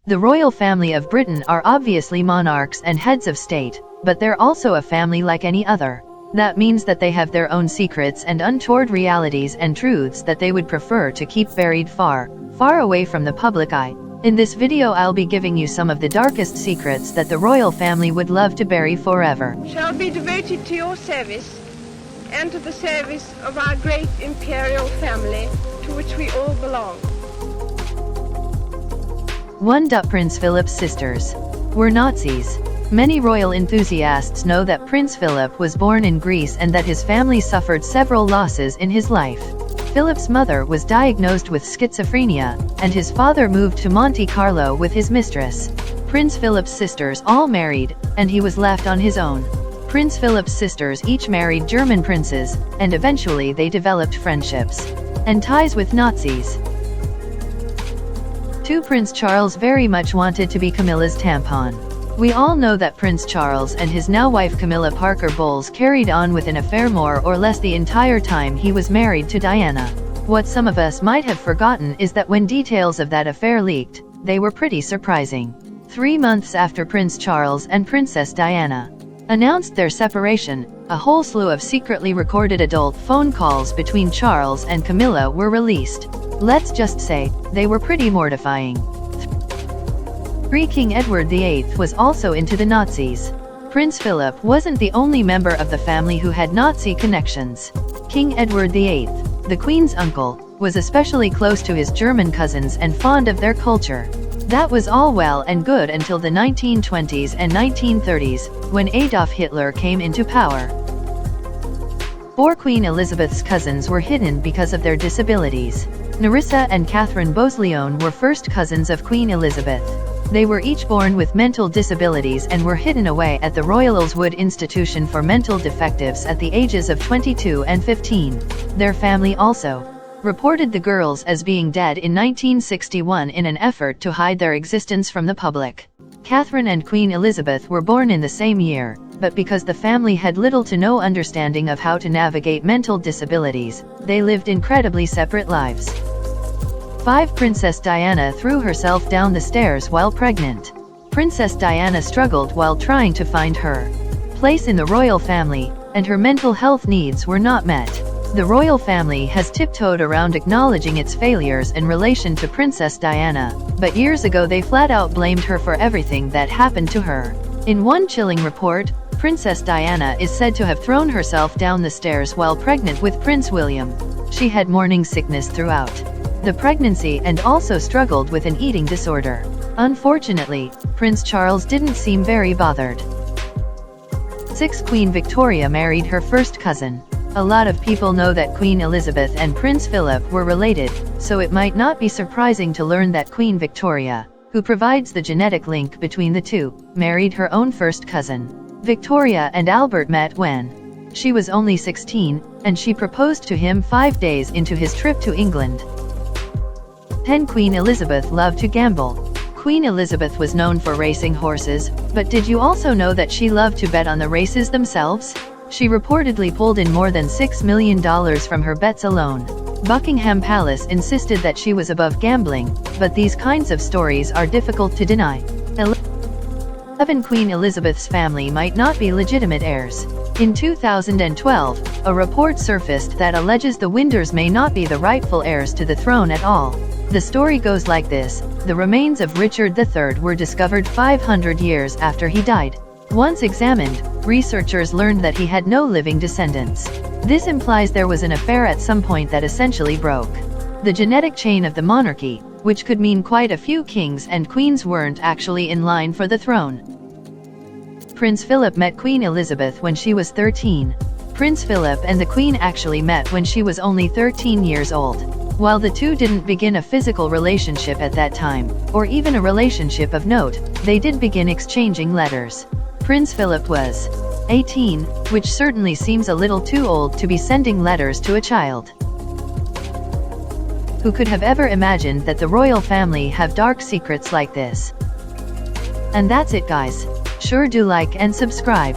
The royal family of Britain are obviously monarchs and heads of state, but they're also a family like any other. That means that they have their own secrets and untoward realities and truths that they would prefer to keep buried far, far away from the public eye. In this video I'll be giving you some of the darkest secrets that the royal family would love to bury forever. Shall be devoted to your service and to the service of our great imperial family to which we all belong. 1. Prince Philip's sisters were Nazis. Many royal enthusiasts know that Prince Philip was born in Greece and that his family suffered several losses in his life. Philip's mother was diagnosed with schizophrenia, and his father moved to Monte Carlo with his mistress. Prince Philip's sisters all married, and he was left on his own. Prince Philip's sisters each married German princes, and eventually they developed friendships and ties with Nazis. 2. Prince Charles very much wanted to be Camilla's tampon. We all know that Prince Charles and his now wife Camilla Parker Bowles carried on with an affair more or less the entire time he was married to Diana. What some of us might have forgotten is that when details of that affair leaked, they were pretty surprising. 3 months after Prince Charles and Princess Diana announced their separation, a whole slew of secretly recorded adult phone calls between Charles and Camilla were released. Let's just say, they were pretty mortifying. 3. King Edward VIII was also into the Nazis. Prince Philip wasn't the only member of the family who had Nazi connections. King Edward VIII, the Queen's uncle, was especially close to his German cousins and fond of their culture. That was all well and good until the 1920s and 1930s, when Adolf Hitler came into power. 4. Queen Elizabeth's cousins were hidden because of their disabilities. Nerissa and Catherine Bowes-Lyon were first cousins of Queen Elizabeth. They were each born with mental disabilities and were hidden away at the Royal Earlswood Institution for Mental Defectives at the ages of 22 and 15. Their family also reported the girls as being dead in 1961 in an effort to hide their existence from the public. Catherine and Queen Elizabeth were born in the same year, but because the family had little to no understanding of how to navigate mental disabilities, they lived incredibly separate lives. 5. Princess Diana threw herself down the stairs while pregnant. Princess Diana struggled while trying to find her place in the royal family, and her mental health needs were not met. The royal family has tiptoed around acknowledging its failures in relation to Princess Diana, but years ago they flat out blamed her for everything that happened to her. In one chilling report, Princess Diana is said to have thrown herself down the stairs while pregnant with Prince William. She had morning sickness throughout the pregnancy and also struggled with an eating disorder. Unfortunately, Prince Charles didn't seem very bothered. 6. Queen Victoria married her first cousin. A lot of people know that Queen Elizabeth and Prince Philip were related, so it might not be surprising to learn that Queen Victoria, who provides the genetic link between the two, married her own first cousin. Victoria and Albert met when she was only 16, and she proposed to him 5 days into his trip to England. 10. Queen Elizabeth loved to gamble. Queen Elizabeth was known for racing horses, but did you also know that she loved to bet on the races themselves? She reportedly pulled in more than $6 million from her bets alone. Buckingham Palace insisted that she was above gambling, but these kinds of stories are difficult to deny. 11. Queen Elizabeth's family might not be legitimate heirs. In 2012, a report surfaced that alleges the Windsors may not be the rightful heirs to the throne at all. The story goes like this: the remains of Richard III were discovered 500 years after he died. Once examined, researchers learned that he had no living descendants. This implies there was an affair at some point that essentially broke the genetic chain of the monarchy, which could mean quite a few kings and queens weren't actually in line for the throne. Prince Philip met Queen Elizabeth when she was 13. Prince Philip and the Queen actually met when she was only 13 years old. While the two didn't begin a physical relationship at that time, or even a relationship of note, they did begin exchanging letters. Prince Philip was 18, which certainly seems a little too old to be sending letters to a child. Who could have ever imagined that the royal family have dark secrets like this? And that's it guys. Sure do like and subscribe.